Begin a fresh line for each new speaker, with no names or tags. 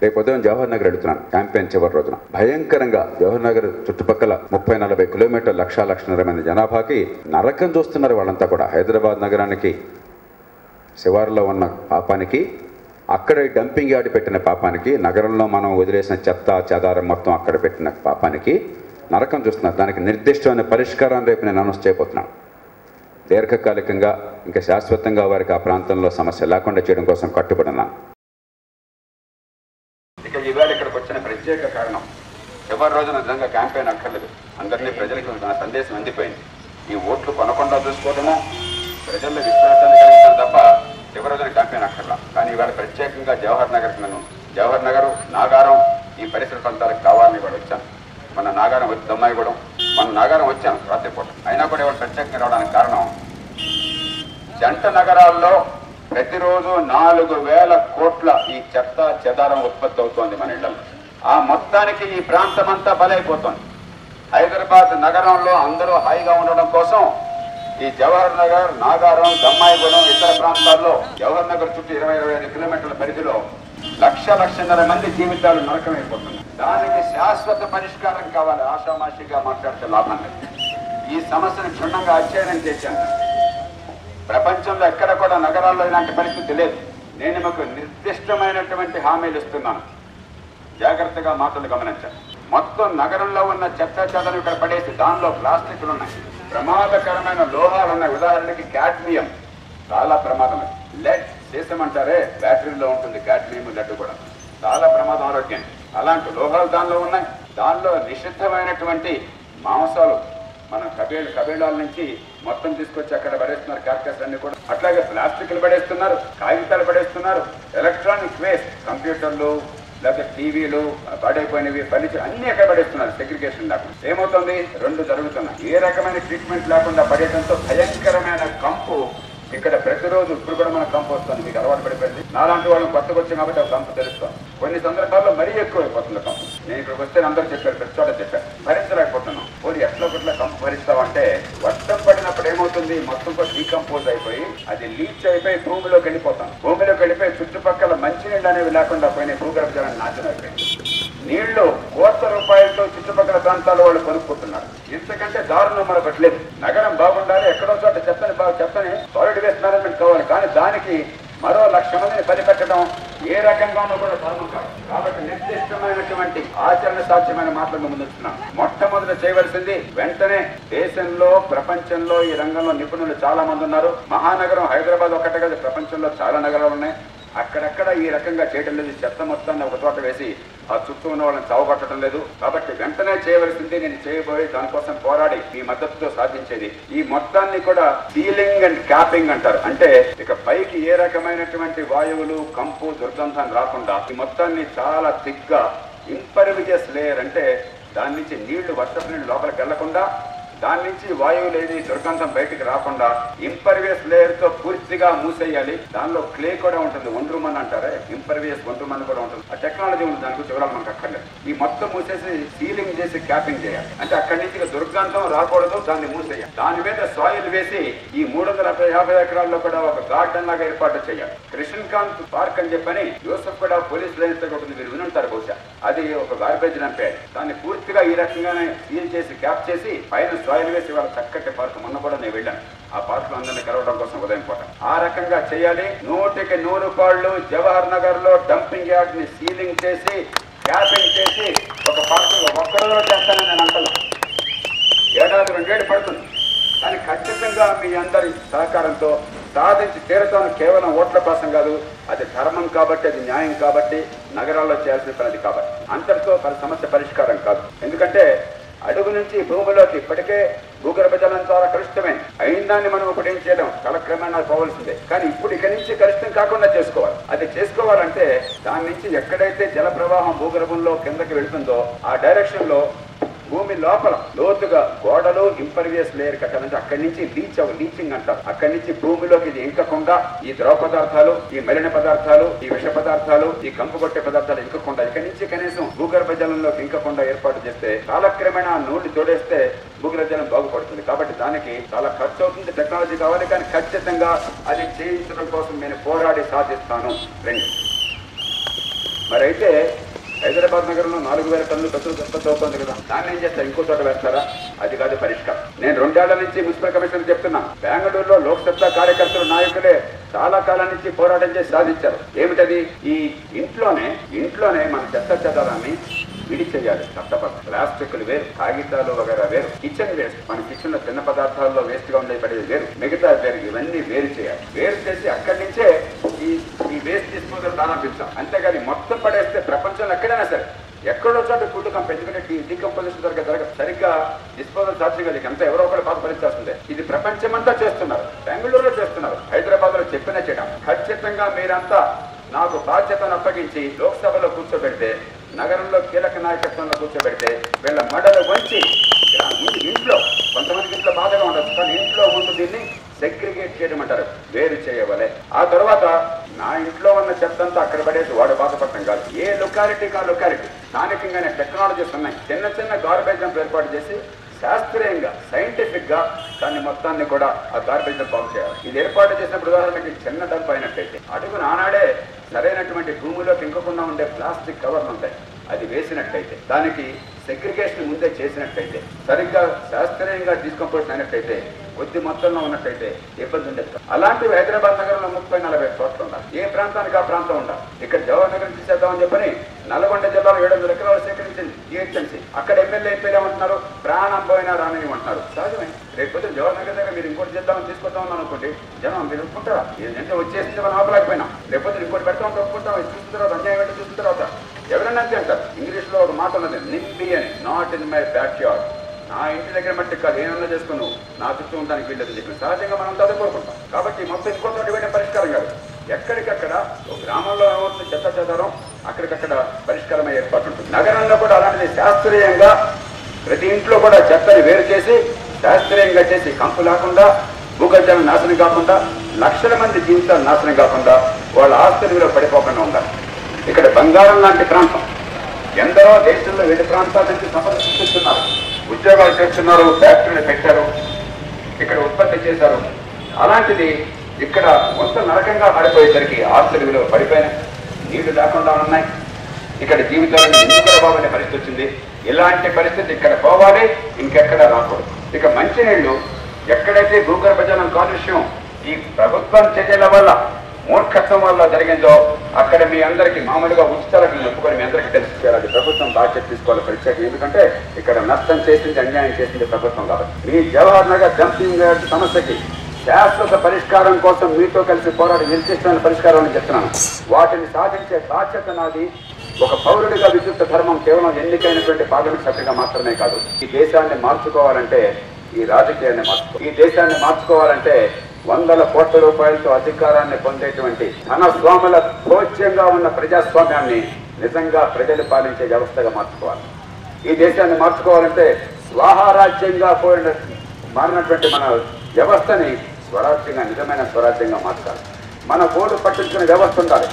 రేపు ఉదయం జవహర్ నగర్ వెళుతున్నాను క్యాంపెయిన్ చివరి రోజున. భయంకరంగా జవహర్ నగర్ చుట్టుపక్కల 30-40 కిలోమీటర్ల 1,00,00,000 మంది జనాభాకి నరకం చూస్తున్నారు వాళ్ళంతా కూడా. హైదరాబాద్ నగరానికి శివారులో ఉన్న పాపానికి, అక్కడ డంపింగ్ యార్డ్ పెట్టిన పాపానికి, నగరంలో మనం వదిలేసిన చెత్త చెదారం మొత్తం అక్కడ పెట్టిన పాపానికి నరకం చూస్తున్నారు. దానికి నిర్దిష్టమైన పరిష్కారం రేపు నేను అనౌన్స్ చేయబోతున్నాను. దీర్ఘకాలికంగా ఇంకా శాశ్వతంగా వారికి ఆ ప్రాంతంలో సమస్య లేకుండా చేయడం కోసం కట్టుబడినాను. ఇక ఈవేళ ఇక్కడికి వచ్చిన ప్రత్యేక కారణం, చివరి రోజున నిజంగా క్యాంపెయిన్ అక్కర్లేదు, అందరినీ ప్రజలకు నా సందేశం అందిపోయింది. ఈ ఓట్లు కొనకుండా చూసుకోవడము, ప్రజల్లో విశ్వాసాన్ని కలిగించడం తప్ప చివరి రోజున క్యాంపెయిన్ అక్కర్లా. కానీ ఇవాళ ప్రత్యేకంగా జవహర్ నగర్, నాగారం ఈ పరిసర ప్రాంతాలకు కావాలని ఇవాళ వచ్చాను. మన నాగారం వచ్చి దమ్మాయిగూడెం, మన నాగారం వచ్చాను రాత్రిపూట. అయినా కూడా ఇవాళ ప్రత్యేకంగా రావడానికి కారణం, జంట నగరాల్లో ప్రతిరోజు 4,000 కోట్ల ఈ చెత్త చెదారం ఉత్పత్తి అవుతోంది మన ఇళ్లలో. ఆ మొత్తానికి ఈ ప్రాంతం అంతా బలైపోతుంది. హైదరాబాద్ నగరంలో అందరూ హాయిగా ఉండడం కోసం ఈ జవహర్ నగర్, నాగారం, దమ్మాయిగూడెం ఇతర ప్రాంతాల్లో జవహర్ నగర్ చుట్టూ 20-25 కిలోమీటర్ల పరిధిలో 1,00,00,000 మంది జీవితాలు నరకమైపోతున్నాయి. దానికి శాశ్వత పరిష్కారం కావాలి. ఆషామాషిగా మాట్లాడితే లాభం లేదు. ఈ సమస్యను క్షుణ్ణంగా అధ్యయనం చేశాను. ప్రపంచంలో ఎక్కడ కూడా నగరాల్లో ఇలాంటి పరిస్థితి లేదు. నేను మీకు నిర్దిష్టమైనటువంటి హామీలు ఇస్తున్నాను. జాగ్రత్తగా మాటలు గమనించాలి. మొత్తం నగరంలో ఉన్న చెత్త చెదను ఇక్కడ పడేసి దానిలో ప్లాస్టిక్లు ఉన్నాయి, ప్రమాదకరమైన లోహాలు ఉన్నాయి. ఉదాహరణకి క్యాడ్మియం చాలా ప్రమాదం. లెడ్ సీసం అంటారే, బ్యాటరీలో ఉంటుంది క్యాడ్మియం, లెడ్ కూడా చాలా ప్రమాదం ఆరోగ్యం. అలాంటి లోహాలు దానిలో ఉన్నాయి. దానిలో నిషిద్ధమైనటువంటి మాంసాలు మన కబేళాల నుంచి మొత్తం తీసుకొచ్చి అక్కడ పడేస్తున్నారు. కార్కస్ అన్ని కూడా అట్లాగే ప్లాస్టిక్లు పడేస్తున్నారు, కాగితాలు పడేస్తున్నారు, ఎలక్ట్రానిక్ వేస్ట్, కంప్యూటర్లు లేకపోతే టీవీలు పాడైపోయినవి ఫర్నిచర్ అన్ని ఎక్కడ పడేస్తున్నారు. సెగ్రిగేషన్ లేకుండా ఏమవుతుంది? 2 జరుగుతున్నాయి. ఏ రకమైన ట్రీట్మెంట్ లేకుండా పడేయడంతో భయంకరమైన కంపు ఇక్కడ ప్రతిరోజు. ఇప్పుడు కూడా మన కంపు వస్తుంది, మీకు అలవాటు పడిపోయింది. నాలాంటి వాళ్ళు కొత్తగా వచ్చాం కాబట్టి ఆ కంపు తెలుస్తాం. కొన్ని సందర్భాల్లో మరీ ఎక్కువ అయిపోతుంది కంపు. నేను ఇక్కడికి వస్తే అందరూ చెప్పారు, ప్రతి చోట చెప్పారు, భరించలేకపోతున్నాం. పోనీ ఎట్లా ఒకట్లా కంపు భరిస్తామంటే, వర్షం పడినప్పుడు ఏమవుతుంది, మొత్తం కూడా డీకంపోజ్ అయిపోయి అది లీచ్ అయిపోయి భూమిలోకి వెళ్ళిపోతాం. భూమిలోకి వెళ్ళిపోయి చుట్టుపక్కల మంచినీళ్ళు అనేవి లేకుండా పోయినాయి. భూగర్భ జలం నాశనం అయిపోయింది. నీళ్లు కోట్ల రూపాయలతో చుట్టుపక్కల ప్రాంతాల్లో వాళ్ళు కొనుక్కుంటున్నారు. ఇంతకంటే దారుణం మరొకటి లేదు. నగరం బాగుండాలి, ఎక్కడో చోట చెత్తని సాలిడ్ వేస్ట్ మేనేజ్మెంట్ కావాలి. కానీ దానికి మరో 1,00,000 మందిని పనిపెట్టడం ఏ రకంగానూ కూడా ధర్మం కాదు. కాబట్టి నిర్దిష్టమైనటువంటి ఆచరణ సాధ్యమైన మాటలు ముందుస్తున్నాం. మొట్టమొదట చేయవలసింది, వెంటనే దేశంలో ప్రపంచంలో ఈ రంగంలో నిపుణులు చాలా మంది ఉన్నారు. మహానగరం హైదరాబాద్ ఒక్కటే కాదు, ప్రపంచంలో చాలా నగరాలు ఉన్నాయి. అక్కడక్కడ ఈ రకంగా చేయడం లేదు. చెత్త మొత్తాన్ని ఒక చోట వేసి ఆ చుట్టూ ఉన్న వాళ్ళని చావగొట్టడం లేదు. కాబట్టి వెంటనే చేయవలసింది, నేను చేయబోయే దానికోసం పోరాడి మీ మద్దతుతో సాధించేది, ఈ మొత్తాన్ని కూడా సీలింగ్ అండ్ క్యాపింగ్ అంటారు. అంటే ఇక పైకి ఏ రకమైనటువంటి వాయువులు, కంపు, దుర్గంధం రాకుండా ఈ మొత్తాన్ని చాలా థిక్గా ఇంపర్విజియస్ లేయర్, అంటే దాని నుంచి నీళ్లు, వర్షపు నీళ్లు లోపలికి వెళ్లకుండా, దాని నుంచి వాయువు లేని దుర్గంధం బయటికి రాకుండా ఇంపర్వియస్ లేయర్ తో పూర్తిగా మూసేయాలి. దానిలో క్లే కూడా ఉంటుంది, ఒండ్రుమన్ అంటారే, ఇంపర్వియస్ ఒండ్రుమన్ కూడా ఉంటుంది. ఆ టెక్నాలజీ ఉంది, దాని గురించి వివరాలు మనకు అక్కర్లేదు. ఈ మొత్తం మూసేసి సీలింగ్ చేసి క్యాపింగ్ చేయాలి. అంటే అక్కడి నుంచి దుర్గంధం రాకూడదు, దాన్ని మూసేయాలి. దాని మీద సాయిల్ వేసి ఈ 350 ఎకరాల్లో కూడా ఒక గార్డెన్ లాగా ఏర్పాటు చేయాలి. కృష్ణకాంత్ పార్క్ అని చెప్పని యూసఫ్ కూడా పోలీస్ లైన్స్ తో ఉంటుంది, మీరు వినుంటారు బహుశా. అది ఒక గార్బేజ్ నంపే, దాన్ని పూర్తిగా ఈ రకంగానే సీల్ చేసి క్యాప్ చేసి పైన సాయిల్ వేసి వాళ్ళ చక్కటి పార్క్. మొన్న కూడా నేను వెళ్ళాను ఆ పార్క్ లో, అందరినీ కలవడం కోసం ఉదయం పూట. ఆ రకంగా చేయాలి. 100కి 100 పాళ్ళు జవహర్ నగర్ లో డంపింగ్ యార్డ్ ని సీలింగ్ చేసి క్యాపింగ్ చేసి ఒక పార్క్ ఒక్కడో చేస్తానని నేను అంటలా. 7-2 ఏళ్ళు పడుతుంది. కానీ ఖచ్చితంగా మీ అందరి సహకారంతో సాధించి తీరతాను. కేవలం ఓట్ల కోసం కాదు, అది ధర్మం కాబట్టి, అది న్యాయం కాబట్టి, నగరాల్లో చేయాల్సిన పని కాబట్టి. అంతటితో సమస్య పరిష్కారం కాదు. ఎందుకంటే అడుగు నుంచి భూమిలోకి ఇప్పటికే భూగర్భ జలం చాలా కలుషితమైంది. అయిన దాన్ని మనం ఇప్పుడు ఏం చేయడం, కాలక్రమేణా పోవలసిందే. కానీ ఇప్పుడు ఇక్కడి నుంచి కలుషితం కాకుండా చేసుకోవాలి. అది చేసుకోవాలంటే దాని నుంచి ఎక్కడైతే జల ప్రవాహం భూగర్భంలో కిందకి వెళుతుందో ఆ డైరెక్షన్ లో భూమి లోపల లోతుగా గోడలు ఇంపర్వియస్ లేయర్ కట్టాలంటే అక్కడి నుంచి లీచింగ్ అంటారు. అక్కడి నుంచి భూమిలోకి ఇది ఇంకకుండా ఈ ద్రవ పదార్థాలు, ఈ మలిన పదార్థాలు, ఈ విష పదార్థాలు, ఈ కంపు కొట్టే పదార్థాలు ఇంకకుండా ఇక్కడి నుంచి కనీసం భూగర్భ జలంలోకి ఇంకకుండా ఏర్పాటు చేస్తే కాలక్రమేణా నూనె తోడేస్తే భూగర్భ జలం బాగుపడుతుంది. కాబట్టి దానికి చాలా ఖర్చు అవుతుంది, టెక్నాలజీ కావాలి. కానీ ఖచ్చితంగా అది చేయించడం కోసం నేను పోరాడి సాధిస్తాను. రండి. మరైతే హైదరాబాద్ నగరంలో 4000 టన్నులు పెట్రోల్ ఉత్పత్తి అవుతుంది కదా, దాన్ని ఏం చేస్తారు? ఇంకో చోట వేస్తారా? అది కాదు పరిష్కారం. నేను 2 ఏళ్ల నుంచి మున్సిపల్ కమిషనర్ చెప్తున్నా, బెంగళూరులో లోక్సత్తా కార్యకర్తలు నాయకులే చాలా కాలం నుంచి పోరాటం చేసి సాధించారు. ఏమిటది? ఈ ఇంట్లోనే మన చెత్త చెదారాన్ని విడి చేయాలి. తప్పదు. ప్లాస్టిక్లు వేరు, కాగితాలు వగైరా వేరు, కిచెన్ వేస్ట్, మన కిచెన్ లో చిన్న పదార్థాల్లో వేస్ట్ గా ఉండే పడేది వేరు, మిగతా వేరు, ఇవన్నీ వేరు చేయాలి. వేరు చేసి అక్కడి నుంచే ఈ వేస్ట్ డిస్పోజల్ ప్రారంభించాం. అంతేగాని మొత్తం పడేస్తే ప్రపంచంలో ఎక్కడైనా సరే ఎక్కడో చోట కుటుంబం పెంచుకునే డీకంపోజిషన్ జరగదు. సరిగ్గా డిస్పోజల్ ఛార్జింగ్ అంతా ఎవరో ఒకరు బాధ భరించాల్సిందే. ఇది ప్రపంచమంతా చేస్తున్నారు, బెంగళూరులో చేస్తున్నారు, హైదరాబాద్ లో చెప్పినా చేయడం. ఖచ్చితంగా మీరంతా నాకు బాధ్యతను అప్పగించి లోక్సభలో కూర్చోబెడితే, నగరంలో కీలక నాయకత్వంలో కూర్చోబెడితే వీళ్ళ మడలు వంచి ఇంట్లో, కొంతమందికి ఇంట్లో బాధగా ఉండదు కానీ ఇంట్లో ముందు దీన్ని సెగ్రిగేట్ చేయడం అంటారు, వేరు చేయవలే. ఆ తర్వాత నా ఇంట్లో ఉన్న చెత్తంతా అక్కడ పడేసి వాడు బాధపడటం కాదు. ఏ లొకాలిటీ కా లొకాలిటీ స్థానికంగానే టెక్నాలజీస్ ఉన్నాయి, చిన్న గార్బేజ్ డంప్ ఏర్పాటు చేసి శాస్త్రీయంగా సైంటిఫిక్ గా దాన్ని మొత్తాన్ని కూడా ఆ గార్బేజ్ డంప్ బాగు చేయాలి. ఇది ఏర్పాటు చేసినప్పుడు ఉదాహరణకి చిన్న డంప్ అయినట్టయితే అడుగున ఆనాడే సరైనటువంటి భూమిలోకి ఇంకకుండా ఉండే ప్లాస్టిక్ కవర్లు ఉంటాయి, అది వేసినట్టయితే, దానికి సెగ్రిగేషన్ ముందే చేసినట్టయితే, సరిగ్గా శాస్త్రీయంగా డిస్కంపోజిషన్ అయినట్టయితే, కొద్ది మొత్తంలో ఉన్నట్టయితే ఇబ్బంది ఉండదు. అలాంటివి హైదరాబాద్ నగరంలో 30-40 చోట్ల ఉండాలి. ఏ ప్రాంతానికి ఆ ప్రాంతం ఉండాలి. ఇక్కడ జవహర్ నగరం తీసేద్దామని చెప్పని నల్గొండ జిల్లాలో 700 ఎకరాలు సేకరించింది జిహెచ్ఎంసీ. అక్కడ ఎమ్మెల్యే ఏమంటున్నారు? ప్రాణం పోయినా రానివ్వమంటున్నారు. సహజమే. రేపు జవహర్ నగర్ దగ్గర మీరు ఇంకోటి చేద్దామని తీసుకొద్దామని అనుకోండి, జనం మీరు ఒప్పుకుంటారా? ఏంటంటే వచ్చేసింది మనం ఆపలేకపోయినా, రేపు ఇంకోటి పెడతాం ఒప్పుకుంటాం, చూసిన తర్వాత అన్యాయం ఏంటో చూసిన తర్వాత ఎవరైనా అంతే అంటారు. ఇంగ్లీష్ లో ఒక మాట ఉన్నది, నింబి అని, not in my back yard. నా ఇంటి దగ్గర మట్టి కాదు, ఏమన్నా చేసుకుని నా చుట్టూ ఉండడానికి వీళ్ళని చెప్పి సహజంగా మనం అదే కోరుకుంటాం. కాబట్టి మొత్తం ఇంకొక వేయడం పరిష్కారం కాదు. ఎక్కడికక్కడ ఒక గ్రామంలో ఏమవుతుంది చెత్త చెదారం, అక్కడికక్కడ పరిష్కారమయ్యే ఏర్పాటు ఉంటుంది. నగరంలో కూడా అలాంటిది శాస్త్రీయంగా ప్రతి ఇంట్లో కూడా చెత్తని వేరు చేసి శాస్త్రీయంగా చేసి కంపు లేకుండా, భూగర్భాలను నాశనం కాకుండా, లక్షల మంది జీవితాలు నాశనం కాకుండా, వాళ్ళ ఆస్తుల విలువ పడిపోకుండా ఉండాలి. ఇక్కడ బంగారం లాంటి ప్రాంతం, ఎందరో దేశంలో వివిధ ప్రాంతాల నుంచి సంపద సృష్టిస్తున్నారు, ఉద్యోగాలు చేస్తున్నారు, ఫ్యాక్టరీలు పెట్టారు, ఇక్కడ ఉత్పత్తి చేశారు. అలాంటిది ఇక్కడ మొత్తం నరకంగా మారిపోయేసరికి ఆస్తుల విలువ పడిపోయినాయి, నీళ్లు లేకుండా ఉన్నాయి, ఇక్కడ జీవితాలను ఎందుకు బాబనే పరిస్థితి వచ్చింది. ఇలాంటి పరిస్థితి ఇక్కడ పోవాలి, ఇంకెక్కడా రాకూడదు. ఇక మంచినీళ్లు ఎక్కడైతే భూగర్భ జలం కాలుష్యం ఈ ప్రభుత్వం చర్యల వల్ల, మూర్ఖత్వం వల్ల జరిగిందో అక్కడ మీ అందరికీ మామూలుగా ఉచితాలకు ఒప్పుకొని మీ అందరికీ తెలుసుకోవాలి. ప్రభుత్వం బాధ్యత తీసుకోవాలి ప్రత్యేకంగా. ఎందుకంటే ఇక్కడ నష్టం చేసింది, అన్యాయం చేసింది ప్రభుత్వం కాబట్టి. మీ జవహర్ నగర్ డంపింగ్ సమస్యకి శాశ్వత పరిష్కారం కోసం మీతో కలిసి పోరాడి నిర్దిష్టమైన పరిష్కారాన్ని చెప్తున్నాను. వాటిని సాధించే బాధ్యత నాది. ఒక పౌరుడిగా విద్యుత్ ధర్మం కేవలం ఎన్నికైనటువంటి పార్లమెంట్ సభ్యుడిగా మాత్రమే కాదు. ఈ దేశాన్ని మార్చుకోవాలంటే ఈ రాజకీయాన్ని ఈ దేశాన్ని మార్చుకోవాలంటే 100 కోట్ల రూపాయలతో అధికారాన్ని పొందేటువంటి ధనస్వాముల భోజ్యంగా ఉన్న ప్రజాస్వామ్యాన్ని నిజంగా ప్రజలు పాలించే వ్యవస్థగా మార్చుకోవాలి. ఈ దేశాన్ని మార్చుకోవాలంటే స్వాహారాజ్యంగా మారినటువంటి మన వ్యవస్థని స్వరాజ్యంగా, నిజమైన స్వరాజ్యంగా మార్చాలి. మన ఓటు పట్టించుకునే వ్యవస్థ ఉండాలి.